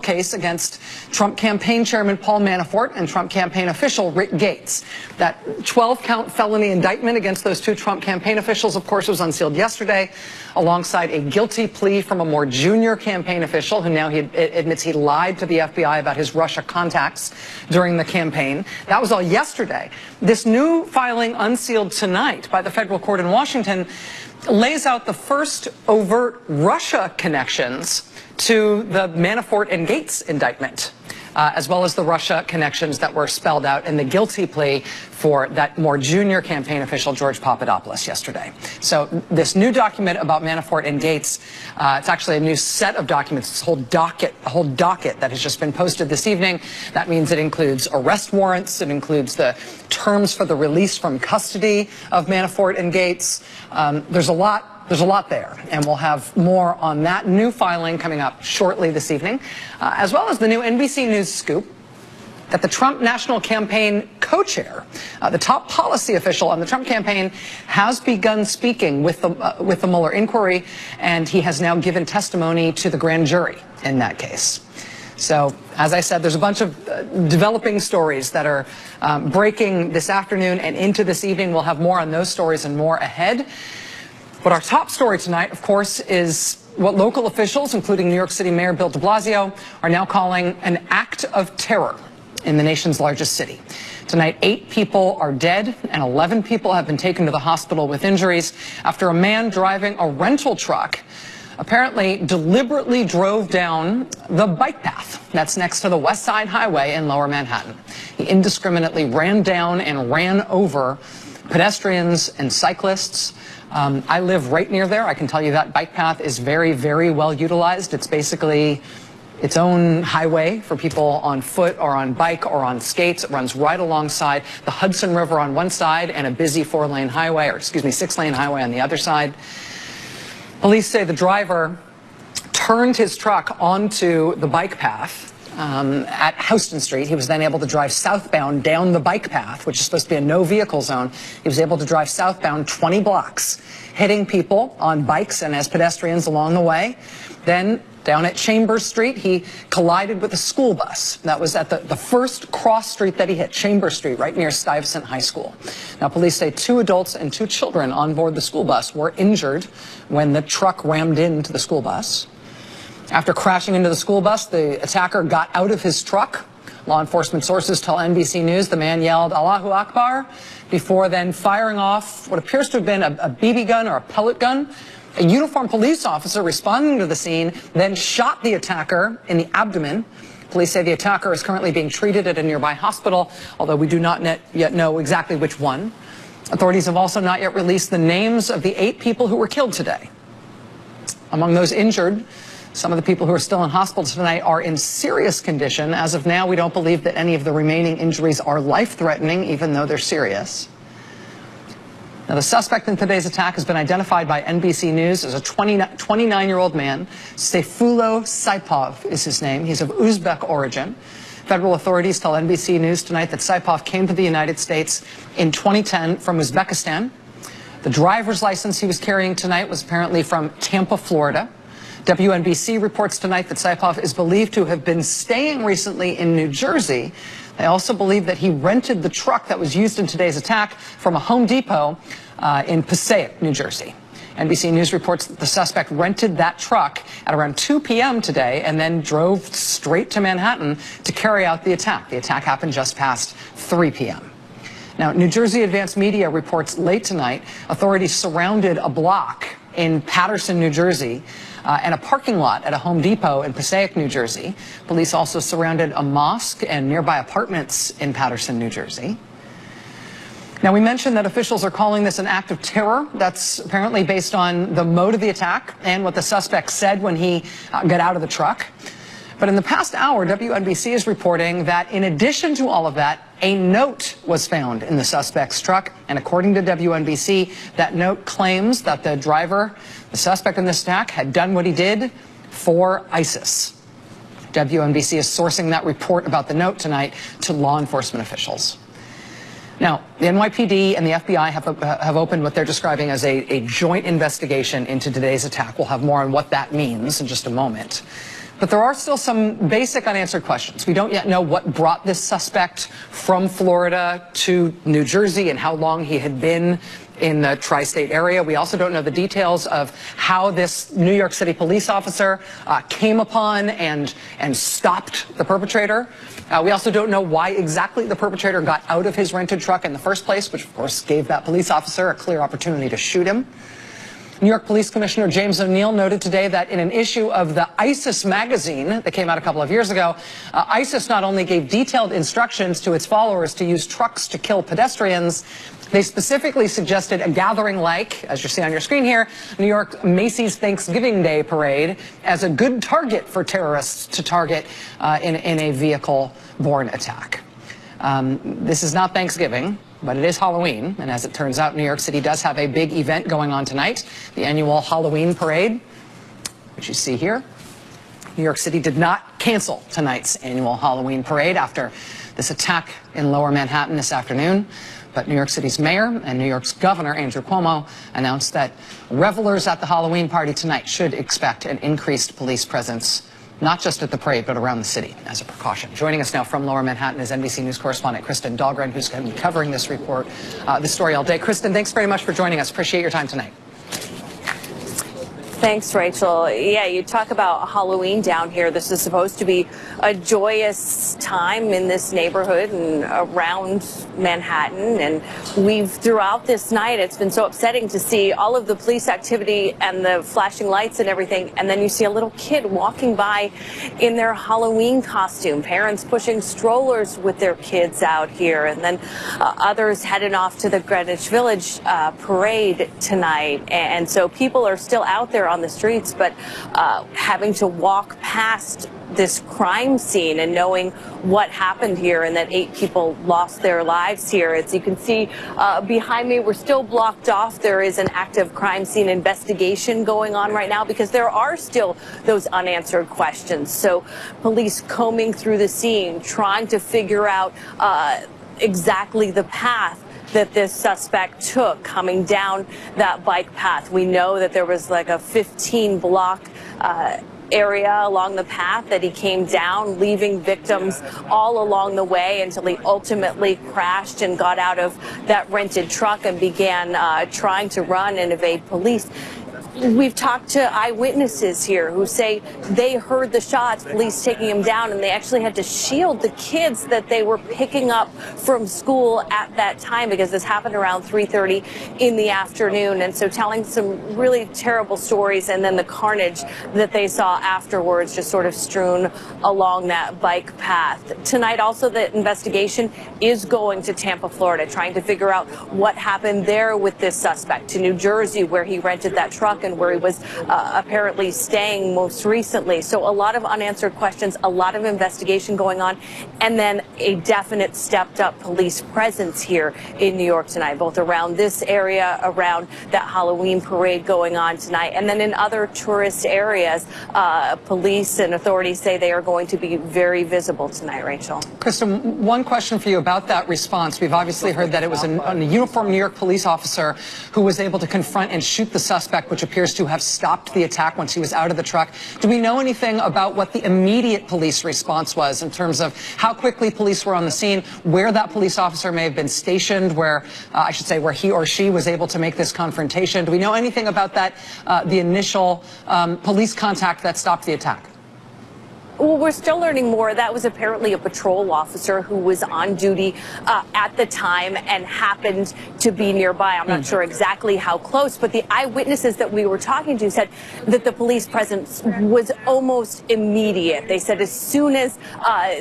case against Trump campaign chairman Paul Manafort and Trump campaign official Rick Gates. That 12-count felony indictment against those two Trump campaign officials, of course, was unsealed yesterday, alongside a guilty plea from a more junior campaign official who now admits he lied to the FBI about his Russia contacts during the campaign. That was all yesterday. This new filing, unsealed tonight by the federal court in Washington, lays out the first overt Russia connections to the Manafort and Gates indictment, as well as the Russia connections that were spelled out in the guilty plea for that more junior campaign official, George Papadopoulos, yesterday. So this new document about Manafort and Gates, it's actually a new set of documents, this whole docket that has just been posted this evening. That means it includes arrest warrants, it includes the terms for the release from custody of Manafort and Gates. There's a lot there, and we'll have more on that new filing coming up shortly this evening, as well as the new NBC News scoop that the Trump National Campaign co-chair, the top policy official on the Trump campaign, has begun speaking with the Mueller inquiry, and he has now given testimony to the grand jury in that case. So, as I said, there's a bunch of developing stories that are breaking this afternoon and into this evening. We'll have more on those stories and more ahead. But our top story tonight, of course, is what local officials, including New York City Mayor Bill de Blasio, are now calling an act of terror in the nation's largest city. Tonight, 8 people are dead and 11 people have been taken to the hospital with injuries after a man driving a rental truck apparently deliberately drove down the bike path that's next to the West Side Highway in Lower Manhattan. He indiscriminately ran down and ran over pedestrians and cyclists. I live right near there. I can tell you that bike path is very, very well utilized. It's basically its own highway for people on foot or on bike or on skates. It runs right alongside the Hudson River on one side and a busy 6-lane highway on the other side. Police say the driver turned his truck onto the bike path at Houston Street. He was then able to drive southbound down the bike path, which is supposed to be a no-vehicle zone. He was able to drive southbound 20 blocks, hitting people on bikes and as pedestrians along the way. Then, down at Chambers Street, he collided with a school bus. That was at the first cross street that he hit, Chambers Street, right near Stuyvesant High School. Now, police say 2 adults and 2 children on board the school bus were injured when the truck rammed into the school bus. After crashing into the school bus, the attacker got out of his truck. Law enforcement sources tell NBC News the man yelled "Allahu Akbar" before then firing off what appears to have been a BB gun or a pellet gun. A uniformed police officer responding to the scene then shot the attacker in the abdomen. Police say the attacker is currently being treated at a nearby hospital, although we do not yet know exactly which one. Authorities have also not yet released the names of the 8 people who were killed today. Among those injured, some of the people who are still in hospital tonight are in serious condition. As of now, we don't believe that any of the remaining injuries are life-threatening, even though they're serious. Now, the suspect in today's attack has been identified by NBC News as a 29-year-old man. Sayfullo Saipov is his name. He's of Uzbek origin. Federal authorities tell NBC News tonight that Saipov came to the United States in 2010 from Uzbekistan. The driver's license he was carrying tonight was apparently from Tampa, Florida. WNBC reports tonight that Saipov is believed to have been staying recently in New Jersey. They also believe that he rented the truck that was used in today's attack from a Home Depot in Passaic, New Jersey. NBC News reports that the suspect rented that truck at around 2 p.m. today and then drove straight to Manhattan to carry out the attack. The attack happened just past 3 p.m. Now, New Jersey Advanced Media reports late tonight authorities surrounded a block in Paterson, New Jersey, and a parking lot at a Home Depot in Passaic, New Jersey. Police also surrounded a mosque and nearby apartments in Paterson, New Jersey. Now, we mentioned that officials are calling this an act of terror. That's apparently based on the mode of the attack and what the suspect said when he got out of the truck. But in the past hour, WNBC is reporting that in addition to all of that, a note was found in the suspect's truck. And according to WNBC, that note claims that the driver, the suspect in this attack, had done what he did for ISIS. WNBC is sourcing that report about the note tonight to law enforcement officials. Now, the NYPD and the FBI have opened what they're describing as a joint investigation into today's attack. We'll have more on what that means in just a moment. But there are still some basic unanswered questions. We don't yet know what brought this suspect from Florida to New Jersey and how long he had been in the tri-state area. We also don't know the details of how this New York City police officer came upon and stopped the perpetrator. We also don't know why exactly the perpetrator got out of his rented truck in the first place, which of course gave that police officer a clear opportunity to shoot him. New York Police Commissioner James O'Neill noted today that in an issue of the ISIS magazine that came out a couple of years ago, ISIS not only gave detailed instructions to its followers to use trucks to kill pedestrians, they specifically suggested a gathering like, as you see on your screen here, New York Macy's Thanksgiving Day parade as a good target for terrorists to target in a vehicle-borne attack. This is not Thanksgiving, but it is Halloween, and as it turns out, New York City does have a big event going on tonight, the annual Halloween parade, which you see here. New York City did not cancel tonight's annual Halloween parade after this attack in Lower Manhattan this afternoon. But New York City's mayor and New York's governor, Andrew Cuomo, announced that revelers at the Halloween party tonight should expect an increased police presence, not just at the parade, but around the city as a precaution. Joining us now from Lower Manhattan is NBC News correspondent Kristen Dahlgren, who's going to be covering this report, this story all day. Kristen, thanks very much for joining us. Appreciate your time tonight. Thanks, Rachel. Yeah, you talk about Halloween down here. This is supposed to be a joyous time in this neighborhood and around Manhattan. And throughout this night, it's been so upsetting to see all of the police activity and the flashing lights and everything. And then you see a little kid walking by in their Halloween costume, parents pushing strollers with their kids out here, and then others heading off to the Greenwich Village parade tonight. And so people are still out there on the streets, but having to walk past this crime scene and knowing what happened here and that 8 people lost their lives here. As you can see behind me, we're still blocked off. There is an active crime scene investigation going on right now because there are still those unanswered questions. So police combing through the scene, trying to figure out exactly the path that this suspect took coming down that bike path. We know that there was like a 15-block area along the path that he came down, leaving victims all along the way until he ultimately crashed and got out of that rented truck and began trying to run and evade police. We've talked to eyewitnesses here who say they heard the shots, police taking him down, and they actually had to shield the kids that they were picking up from school at that time because this happened around 3:30 in the afternoon. And so telling some really terrible stories, and then the carnage that they saw afterwards just sort of strewn along that bike path. Tonight also the investigation is going to Tampa, Florida, trying to figure out what happened there with this suspect, to New Jersey where he rented that truck and where he was apparently staying most recently. So a lot of unanswered questions, a lot of investigation going on, and then a definite stepped up police presence here in New York tonight, both around this area, around that Halloween parade going on tonight, and then in other tourist areas. Police and authorities say they are going to be very visible tonight, Rachel. Kristen, one question for you about that response. We've obviously heard that it was a uniformed New York police officer who was able to confront and shoot the suspect, which appears to have stopped the attack once he was out of the truck. Do we know anything about what the immediate police response was in terms of how quickly police were on the scene, where that police officer may have been stationed, where, I should say, where he or she was able to make this confrontation? Do we know anything about that, the initial police contact that stopped the attack? Well, we're still learning more. That was apparently a patrol officer who was on duty at the time and happened to be nearby. I'm not sure exactly how close, but the eyewitnesses that we were talking to said that the police presence was almost immediate. They said as soon as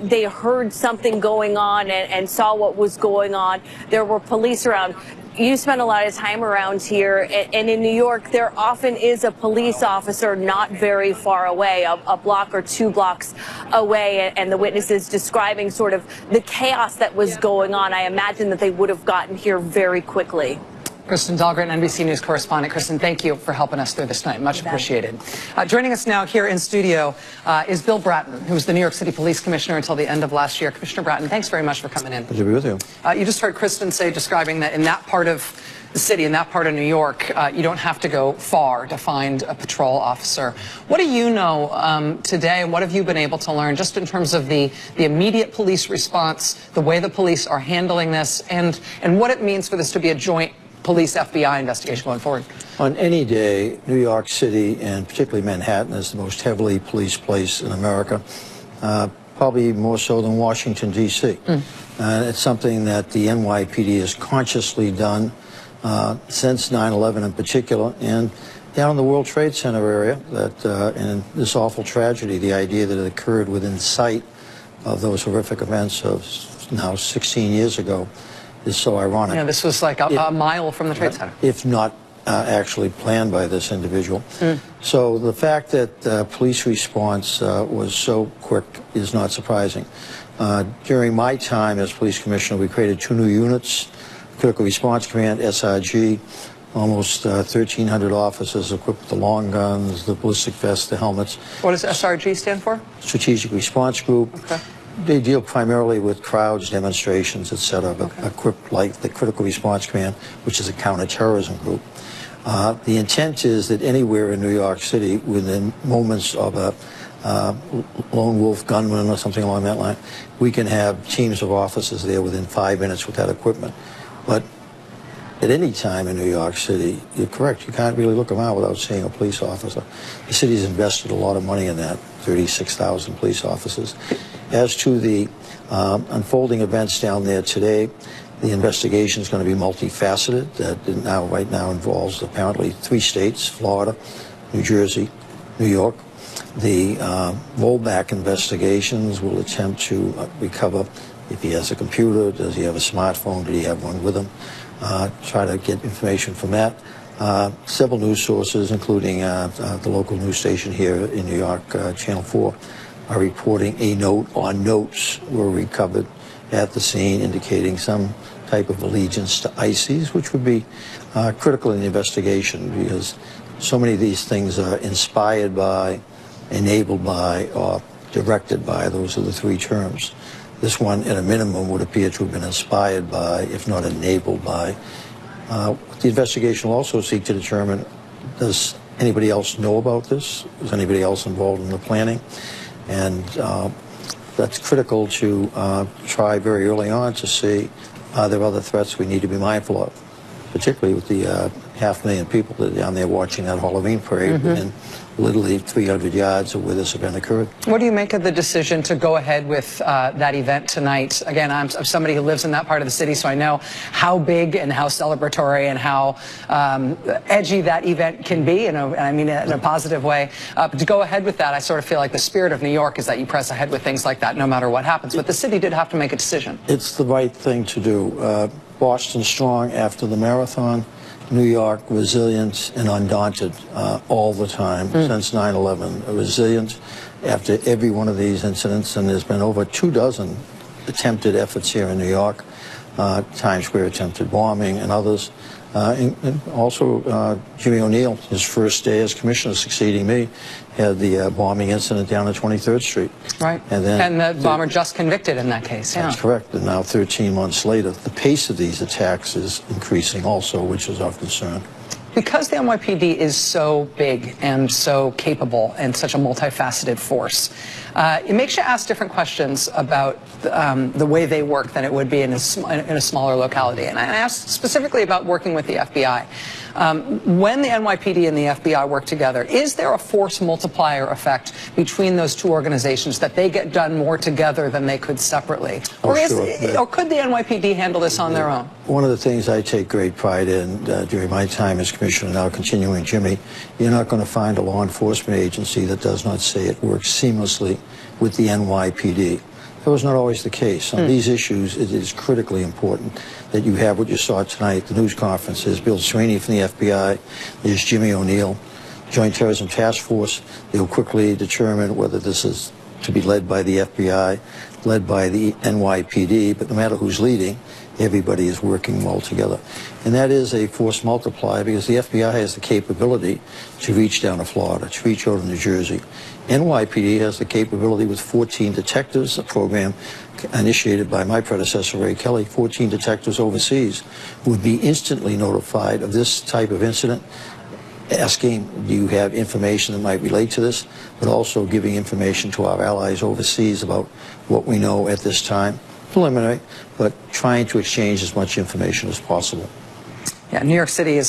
they heard something going on and saw what was going on, there were police around. You spend a lot of time around here, and in New York, there often is a police officer not very far away, a block or 2 blocks away, and the witnesses describing sort of the chaos that was going on. I imagine that they would have gotten here very quickly. Kristen Dahlgren, NBC News correspondent. Kristen, thank you for helping us through this night. Much appreciated. Joining us now here in studio is Bill Bratton, who was the New York City Police Commissioner until the end of last year. Commissioner Bratton, thanks very much for coming in. Good to be with you. You just heard Kristen say, describing that in that part of the city, in that part of New York, you don't have to go far to find a patrol officer. What do you know today, and what have you been able to learn just in terms of the immediate police response, the way the police are handling this, and what it means for this to be a joint police-FBI investigation going forward? On any day, New York City, and particularly Manhattan, is the most heavily policed place in America, probably more so than Washington, D.C. It's something that the NYPD has consciously done since 9/11 in particular, and down in the World Trade Center area, that in this awful tragedy, the idea that it occurred within sight of those horrific events of now 16 years ago is so ironic. Yeah, this was like a mile from the Trade Center. If not actually planned by this individual. So the fact that police response was so quick is not surprising. During my time as police commissioner, we created 2 new units, Critical Response Command, SRG, almost 1,300 officers equipped with the long guns, the ballistic vests, the helmets. What does SRG stand for? Strategic Response Group. Okay. They deal primarily with crowds, demonstrations, etc., but equipped like the Critical Response Command, which is a counterterrorism group. The intent is that anywhere in New York City, within moments of a lone wolf gunman or something along that line, we can have teams of officers there within 5 minutes with that equipment. But at any time in New York City, you're correct, you can't really look around without seeing a police officer. The city's invested a lot of money in that, 36,000 police officers. As to the unfolding events down there today, the investigation is going to be multifaceted. That right now involves apparently 3 states, Florida, New Jersey, New York. The rollback investigations will attempt to recover if he has a computer, does he have a smartphone, did he have one with him, try to get information from that. Several news sources, including the local news station here in New York, Channel 4, are reporting a note or notes were recovered at the scene indicating some type of allegiance to ISIS, which would be critical in the investigation because so many of these things are inspired by, enabled by, or directed by. Those are the 3 terms. This one, at a minimum, would appear to have been inspired by, if not enabled by. The investigation will also seek to determine, does anybody else know about this? Is anybody else involved in the planning? And that's critical to try very early on to see are there other threats we need to be mindful of, particularly with the 500,000 people that are down there watching that Halloween parade within literally 300 yards of where this event occurred. What do you make of the decision to go ahead with that event tonight? Again, I'm somebody who lives in that part of the city, so I know how big and how celebratory and how edgy that event can be, and I mean it in a positive way. But to go ahead with that, I sort of feel like the spirit of New York is that you press ahead with things like that no matter what happens. But the city did have to make a decision. It's the right thing to do. Boston strong after the marathon. New York resilient and undaunted all the time since 9/11. Resilient after every one of these incidents, and there's been over 24 attempted efforts here in New York. Times Square attempted bombing and others. And also Jimmy O'Neill, his first day as commissioner succeeding me, had the bombing incident down at 23rd Street. Right. And the bomber just convicted in that case. Yeah. That's correct. And now 13 months later, the pace of these attacks is increasing also, which is of concern. Because the NYPD is so big and so capable and such a multifaceted force, it makes you ask different questions about the way they work than it would be in a smaller locality. And I asked specifically about working with the FBI. When the NYPD and the FBI work together, is there a force multiplier effect between those 2 organizations that they get done more together than they could separately? Or could the NYPD handle this on their own? One of the things I take great pride in during my time as commissioner, now continuing Jimmy, you're not going to find a law enforcement agency that does not say it works seamlessly with the NYPD. That was not always the case. On these issues, it is critically important that you have what you saw tonight, the news conference. There's Bill Sweeney from the FBI, there's Jimmy O'Neill, Joint Terrorism Task Force. They'll quickly determine whether this is to be led by the FBI, led by the NYPD, but no matter who's leading, everybody is working well together. And that is a force multiplier because the FBI has the capability to reach down to Florida, to reach out to New Jersey. NYPD has the capability with 14 detectives, a program initiated by my predecessor, Ray Kelly, 14 detectives overseas who would be instantly notified of this type of incident, asking, do you have information that might relate to this, but also giving information to our allies overseas about what we know at this time. Preliminary, but trying to exchange as much information as possible. Yeah, New York City is